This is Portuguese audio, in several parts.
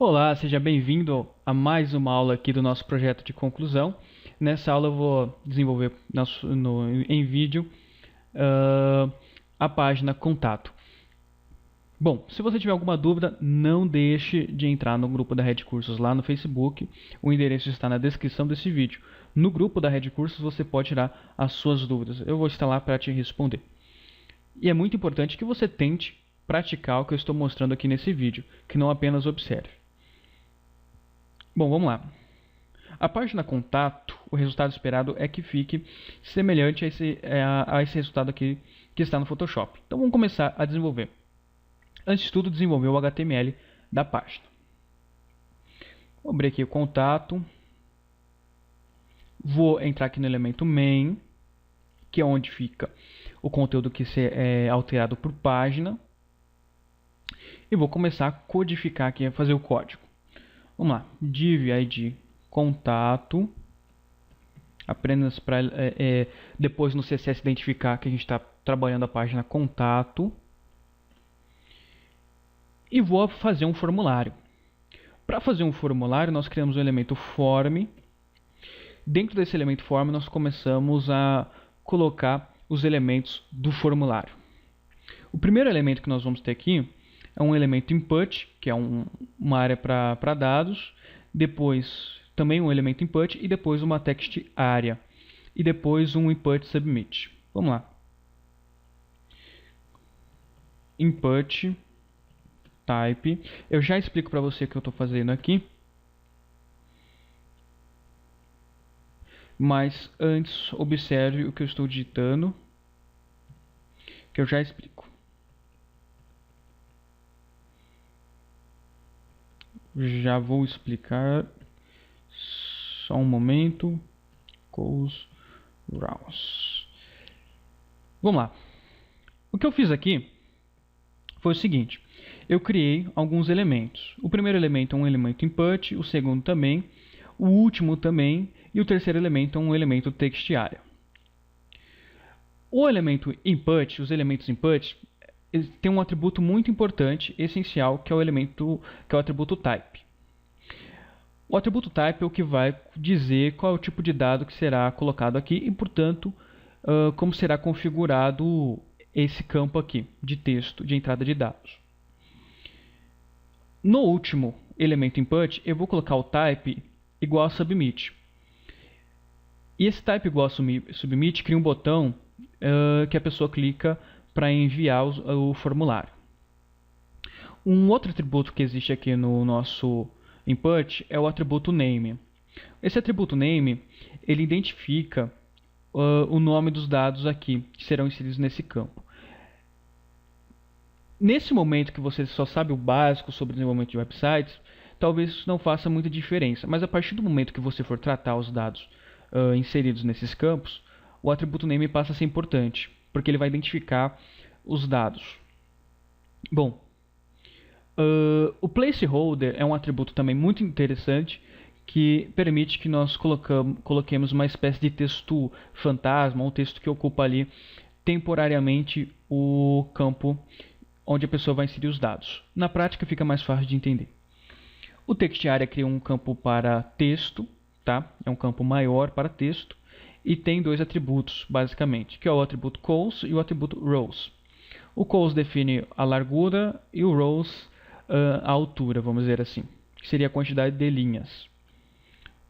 Olá, seja bem-vindo a mais uma aula aqui do nosso projeto de conclusão. Nessa aula eu vou desenvolver em vídeo a página Contato. Bom, se você tiver alguma dúvida, não deixe de entrar no grupo da Rede Cursos lá no Facebook. O endereço está na descrição desse vídeo. No grupo da Rede Cursos você pode tirar as suas dúvidas. Eu vou estar lá para te responder. E é muito importante que você tente praticar o que eu estou mostrando aqui nesse vídeo, que não apenas observe. Bom, vamos lá. A página Contato, o resultado esperado é que fique semelhante a esse resultado aqui que está no Photoshop. Então vamos começar a desenvolver. Antes de tudo, desenvolver o HTML da página. Vou abrir aqui o Contato. Vou entrar aqui no elemento Main, que é onde fica o conteúdo que é alterado por página. E vou começar a codificar aqui, a fazer o código. Vamos lá, div id contato, apenas para depois no CSS identificar que a gente está trabalhando a página contato. E vou fazer um formulário. Para fazer um formulário, nós criamos o elemento form. Dentro desse elemento form, nós começamos a colocar os elementos do formulário. O primeiro elemento que nós vamos ter aqui é um elemento input, que é uma área para dados. Depois, também um elemento input e depois uma text area. E depois um input submit. Vamos lá. Input type. Eu já explico para você o que eu estou fazendo aqui. Mas antes, observe o que eu estou digitando, que eu já explico. Já vou explicar. Só um momento. Calls rounds. Vamos lá. O que eu fiz aqui foi o seguinte. Eu criei alguns elementos. O primeiro elemento é um elemento input, o segundo também, o último também, e o terceiro elemento é um elemento text area. O elemento input, os elementos input, tem um atributo muito importante, essencial, que é o atributo type. O atributo type é o que vai dizer qual é o tipo de dado que será colocado aqui e, portanto, como será configurado esse campo aqui de texto de entrada de dados. No último elemento input, eu vou colocar o type igual a submit. E esse type igual a submit cria um botão que a pessoa clica para enviar o formulário. Um outro atributo que existe aqui no nosso input é o atributo name. Esse atributo name, ele identifica o nome dos dados aqui que serão inseridos nesse campo. Nesse momento que você só sabe o básico sobre desenvolvimento de websites, talvez isso não faça muita diferença, mas a partir do momento que você for tratar os dados inseridos nesses campos, o atributo name passa a ser importante, porque ele vai identificar os dados. Bom, o placeholder é um atributo também muito interessante que permite que nós coloquemos uma espécie de texto fantasma, um texto que ocupa ali temporariamente o campo onde a pessoa vai inserir os dados. Na prática fica mais fácil de entender. O text area cria um campo para texto, tá? É um campo maior para texto e tem dois atributos basicamente, que é o atributo calls e o atributo rows. O calls define a largura e o rows a altura, vamos dizer assim, que seria a quantidade de linhas.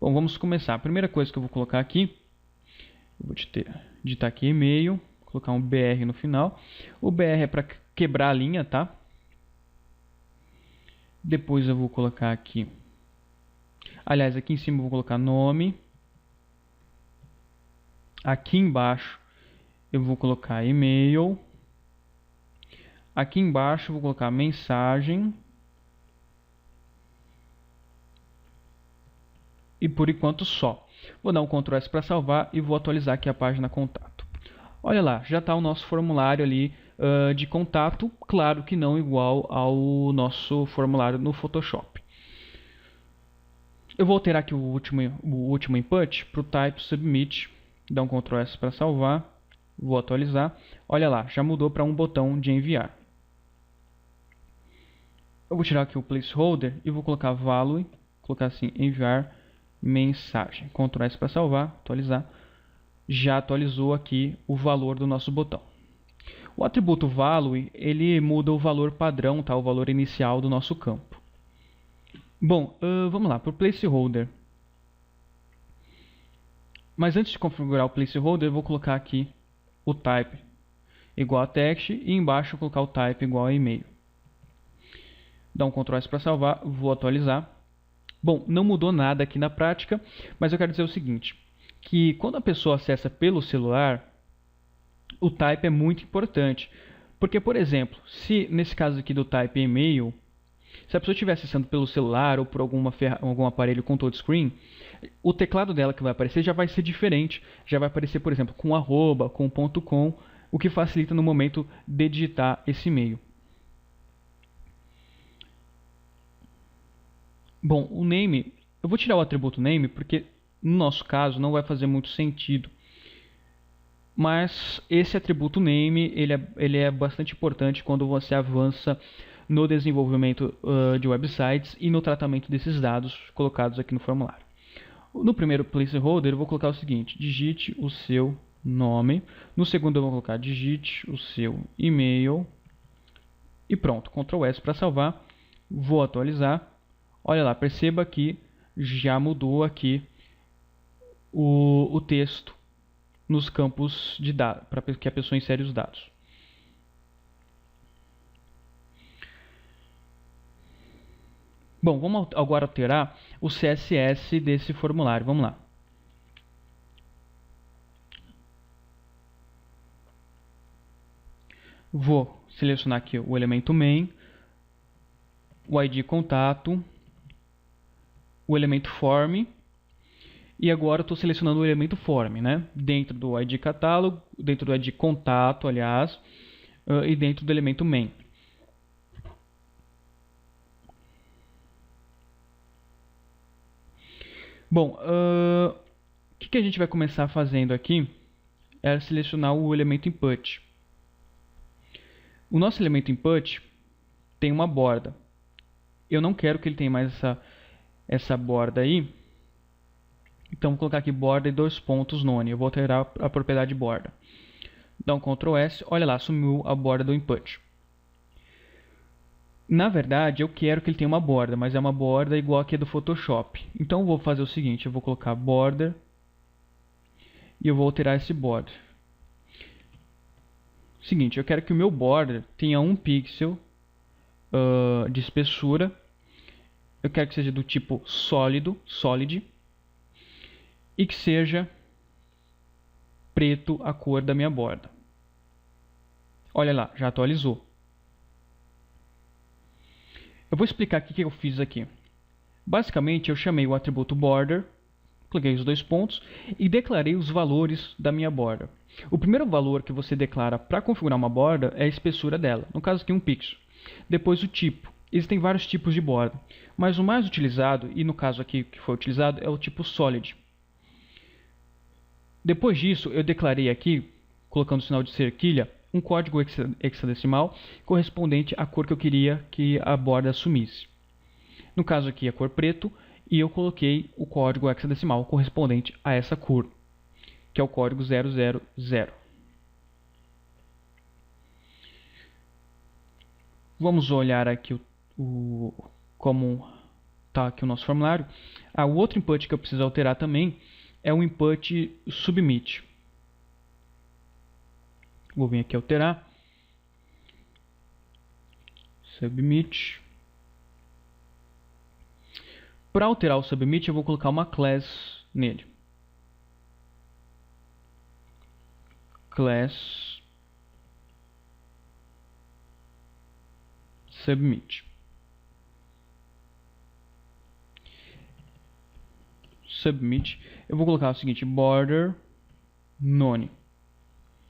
Bom, vamos começar. A primeira coisa que eu vou colocar aqui, eu vou digitar aqui e-mail, colocar um BR no final. O BR é para quebrar a linha, tá? Depois eu vou colocar aqui, aliás, aqui em cima eu vou colocar nome. Aqui embaixo eu vou colocar e-mail. Aqui embaixo eu vou colocar mensagem. E por enquanto só. Vou dar um Ctrl S para salvar e vou atualizar aqui a página contato. Olha lá, já está o nosso formulário ali de contato, claro que não igual ao nosso formulário no Photoshop. Eu vou alterar aqui o último input para o type submit, dar um Ctrl S para salvar, vou atualizar. Olha lá, já mudou para um botão de enviar. Eu vou tirar aqui o placeholder e vou colocar value, colocar assim, enviar mensagem. Ctrl S para salvar, atualizar. Já atualizou aqui o valor do nosso botão. O atributo value, ele muda o valor padrão, tá? O valor inicial do nosso campo. Bom, vamos lá, para o placeholder. Mas antes de configurar o placeholder, eu vou colocar aqui o type igual a text e embaixo eu vou colocar o type igual a e-mail. Dá um Ctrl S para salvar, vou atualizar. Bom, não mudou nada aqui na prática, mas eu quero dizer o seguinte, que quando a pessoa acessa pelo celular, o type é muito importante. Porque, por exemplo, se nesse caso aqui do type e-mail, se a pessoa estiver acessando pelo celular ou por algum aparelho com touchscreen, o teclado dela que vai aparecer já vai ser diferente. Já vai aparecer, por exemplo, com arroba, com ponto .com, o que facilita no momento de digitar esse e-mail. Bom, o name, eu vou tirar o atributo name porque no nosso caso não vai fazer muito sentido. Mas esse atributo name, ele é bastante importante quando você avança no desenvolvimento de websites e no tratamento desses dados colocados aqui no formulário. No primeiro placeholder eu vou colocar o seguinte, digite o seu nome. No segundo eu vou colocar digite o seu e-mail. E pronto, Ctrl S para salvar. Vou atualizar. Olha lá, perceba que já mudou aqui o texto nos campos de dados, para que a pessoa insere os dados. Bom, vamos agora alterar o CSS desse formulário. Vamos lá. Vou selecionar aqui o elemento main, o ID contato, o elemento form, e agora estou selecionando o elemento form, né? Dentro do ID catálogo, dentro do ID contato, aliás, e dentro do elemento main. Bom, o que a gente vai começar fazendo aqui é selecionar o elemento input. O nosso elemento input tem uma borda. Eu não quero que ele tenha mais essa borda aí. Então vou colocar aqui borda e 2 pontos none. Eu vou alterar a propriedade borda. Dá um Ctrl S, olha lá, sumiu a borda do input. Na verdade, eu quero que ele tenha uma borda, mas é uma borda igual aqui do Photoshop. Então eu vou fazer o seguinte, eu vou colocar border e eu vou alterar esse border. Seguinte, eu quero que o meu border tenha 1 pixel de espessura. Eu quero que seja do tipo sólido, solid, e que seja preto a cor da minha borda. Olha lá, já atualizou. Eu vou explicar o que eu fiz aqui. Basicamente, eu chamei o atributo border, cliquei os 2 pontos e declarei os valores da minha borda. O primeiro valor que você declara para configurar uma borda é a espessura dela, no caso aqui 1 pixel. Depois o tipo. Existem vários tipos de borda, mas o mais utilizado, e no caso aqui que foi utilizado, é o tipo solid. Depois disso, eu declarei aqui, colocando o sinal de cerquilha, um código hexadecimal correspondente à cor que eu queria que a borda assumisse. No caso aqui, a cor preto, e eu coloquei o código hexadecimal correspondente a essa cor, que é o código 000. Vamos olhar aqui como está aqui o nosso formulário. O outro input que eu preciso alterar também é o input submit. Vou vir aqui alterar. Submit. Para alterar o submit, eu vou colocar uma class nele. Class submit. Submit. Eu vou colocar o seguinte, border none.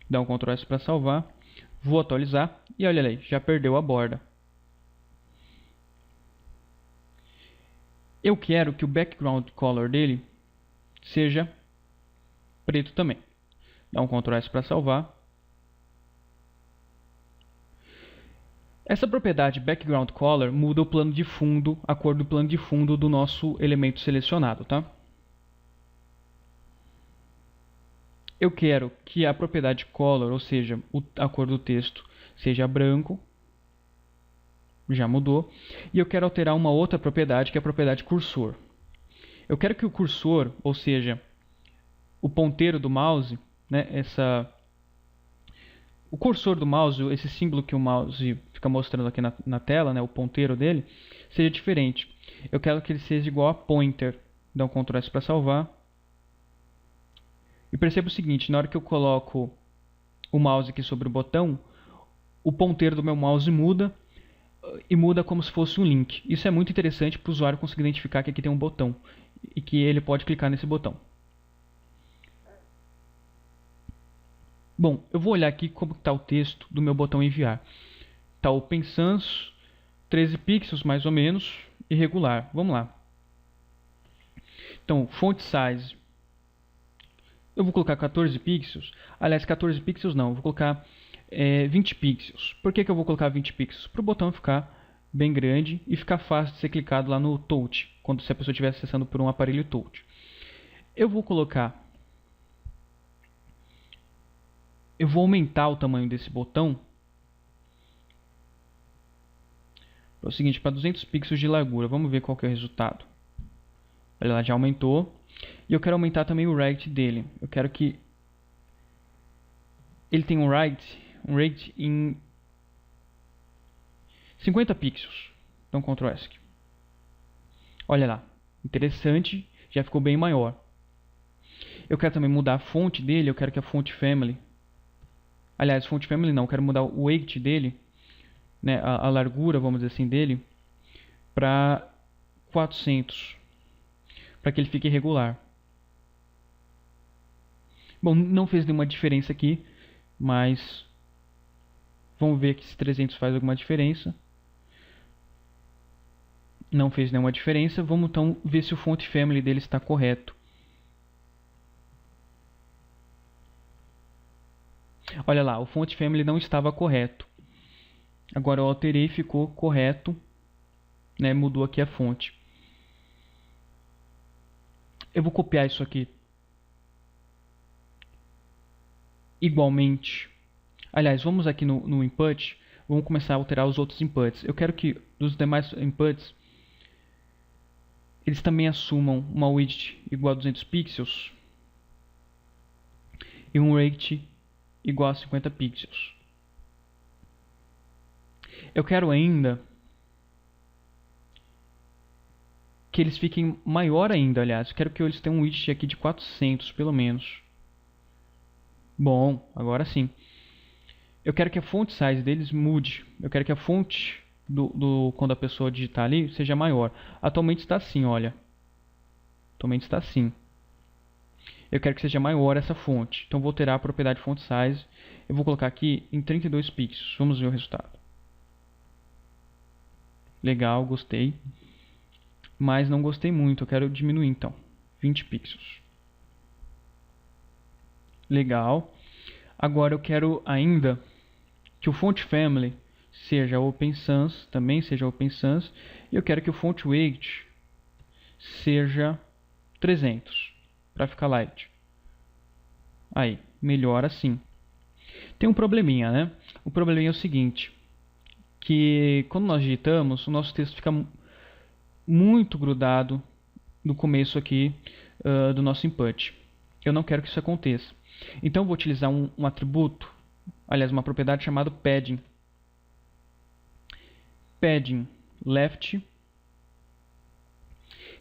Dá um Ctrl S para salvar. Vou atualizar e olha aí, já perdeu a borda. Eu quero que o background color dele seja preto também. Dá um Ctrl S para salvar. Essa propriedade background color muda o plano de fundo, a cor do plano de fundo do nosso elemento selecionado, tá? Eu quero que a propriedade color, ou seja, a cor do texto, seja branco. Já mudou. E eu quero alterar uma outra propriedade, que é a propriedade cursor. Eu quero que o cursor, ou seja, o ponteiro do mouse, né, o cursor do mouse, esse símbolo que o mouse fica mostrando aqui na tela, né, o ponteiro dele, seja diferente. Eu quero que ele seja igual a pointer. Dá um Ctrl S para salvar. E perceba o seguinte, na hora que eu coloco o mouse aqui sobre o botão, o ponteiro do meu mouse muda, e muda como se fosse um link. Isso é muito interessante para o usuário conseguir identificar que aqui tem um botão e que ele pode clicar nesse botão. Bom, eu vou olhar aqui como está o texto do meu botão enviar. Está Open Sans, 13 pixels mais ou menos, irregular. Vamos lá. Então, font size, eu vou colocar 14 pixels. Aliás, 14 pixels não, eu vou colocar 20 pixels. Por que eu vou colocar 20 pixels? Para o botão ficar bem grande e ficar fácil de ser clicado lá no touch, quando se a pessoa estiver acessando por um aparelho touch. Eu vou aumentar o tamanho desse botão. É o seguinte, para 200 pixels de largura. Vamos ver qual que é o resultado. Olha lá, já aumentou. E eu quero aumentar também o rate dele. Eu quero que ele tenha um rate em 50 pixels. Então, Ctrl S. Olha lá, interessante, já ficou bem maior. Eu quero também mudar a fonte dele, eu quero que a font family... Aliás, font family não, eu quero mudar o weight dele, né, a largura, vamos dizer assim, dele, para 400, para que ele fique regular. Bom, não fez nenhuma diferença aqui, mas vamos ver que se 300 faz alguma diferença. Não fez nenhuma diferença. Vamos então ver se o font family dele está correto. Olha lá, o font family não estava correto. Agora eu alterei e ficou correto, né? Mudou aqui a fonte. Eu vou copiar isso aqui igualmente. Aliás, vamos aqui no input. Vamos começar a alterar os outros inputs. Eu quero que dos demais inputs eles também assumam uma width igual a 200 pixels e um rate igual a 50 pixels. Eu quero ainda que eles fiquem maior ainda, aliás. Eu quero que eles tenham um width aqui de 400, pelo menos. Bom, agora sim. Eu quero que a font size deles mude. Eu quero que a fonte quando a pessoa digitar ali seja maior. Atualmente está assim, olha. Atualmente está assim. Eu quero que seja maior essa fonte. Então vou alterar a propriedade font size. Eu vou colocar aqui em 32 pixels. Vamos ver o resultado. Legal, gostei. Mas não gostei muito. Eu quero diminuir então. 20 pixels. Legal. Agora eu quero ainda que o font family seja Open Sans, também seja Open Sans. E eu quero que o font weight seja 300, para ficar light. Aí, melhor assim. Tem um probleminha, né? O probleminha é o seguinte, que quando nós digitamos, o nosso texto fica muito grudado no começo aqui do nosso input. Eu não quero que isso aconteça. Então eu vou utilizar um atributo, aliás, uma propriedade chamada padding. Padding left,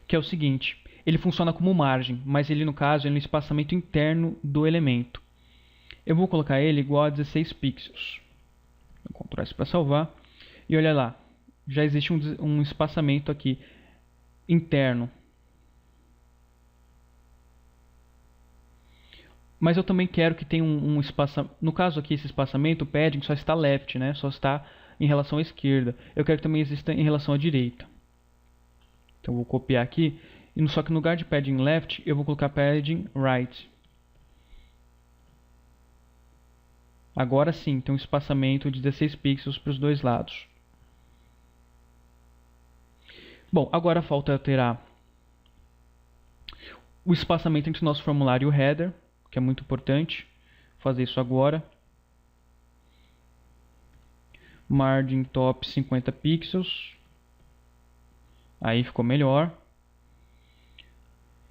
que é o seguinte, ele funciona como margem, mas ele no caso é no espaçamento interno do elemento. Eu vou colocar ele igual a 16 pixels. Vou Ctrl S para salvar. E olha lá, já existe um espaçamento aqui interno. Mas eu também quero que tenha um espaçamento. No caso aqui, esse espaçamento, o padding só está left, né? Só está em relação à esquerda. Eu quero que também exista em relação à direita. Então eu vou copiar aqui. Só que no lugar de padding left, eu vou colocar padding right. Agora sim, tem um espaçamento de 16 pixels para os dois lados. Bom, agora falta alterar o espaçamento entre o nosso formulário e o header, que é muito importante. Vou fazer isso agora. Margin top 50 pixels. Aí ficou melhor.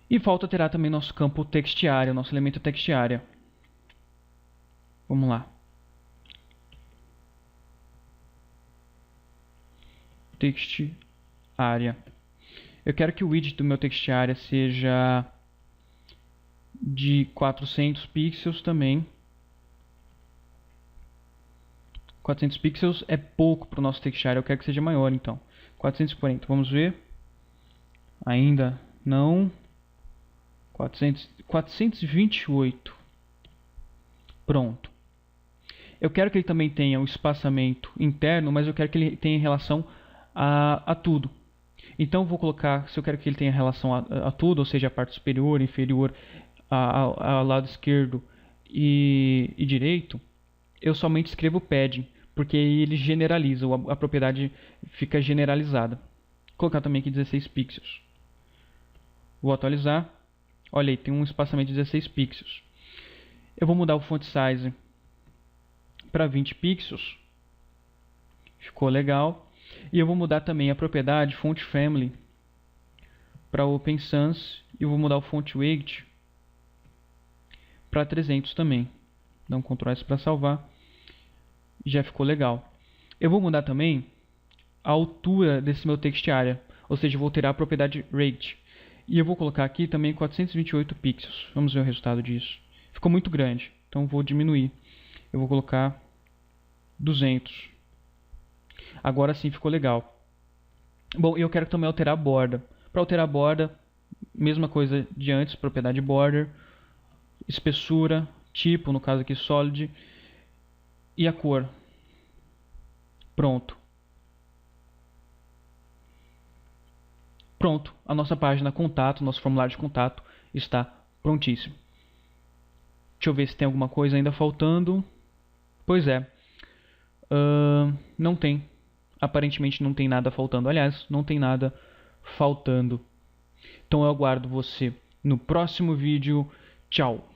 E falta alterar também nosso campo text area, nosso elemento text area. Vamos lá. Text area. Eu quero que o widget do meu text area seja de 400 pixels também. 400 pixels é pouco para o nosso text area, eu quero que seja maior então. 440, vamos ver. Ainda não. 428. Pronto. Eu quero que ele também tenha um espaçamento interno, mas eu quero que ele tenha em relação a tudo. Então vou colocar, se eu quero que ele tenha relação a tudo, ou seja, a parte superior, inferior, ao lado esquerdo e direito, eu somente escrevo padding, porque ele generaliza, a propriedade fica generalizada. Vou colocar também aqui 16 pixels. Vou atualizar. Olha aí, tem um espaçamento de 16 pixels. Eu vou mudar o font size para 20 pixels. Ficou legal. E eu vou mudar também a propriedade font family para Open Sans. E eu vou mudar o font weight para 300 também. Dá um Ctrl S para salvar. Já ficou legal. Eu vou mudar também a altura desse meu text area. Ou seja, eu vou alterar a propriedade rate. E eu vou colocar aqui também 428 pixels. Vamos ver o resultado disso. Ficou muito grande, então vou diminuir. Eu vou colocar 200. Agora sim ficou legal. Bom, eu quero também alterar a borda. Para alterar a borda, mesma coisa de antes, propriedade border, espessura, tipo, no caso aqui solid, e a cor. Pronto. Pronto, a nossa página contato, nosso formulário de contato está prontíssimo. Deixa eu ver se tem alguma coisa ainda faltando. Pois é. Não tem. Aparentemente não tem nada faltando. Aliás, não tem nada faltando. Então eu aguardo você no próximo vídeo. Tchau.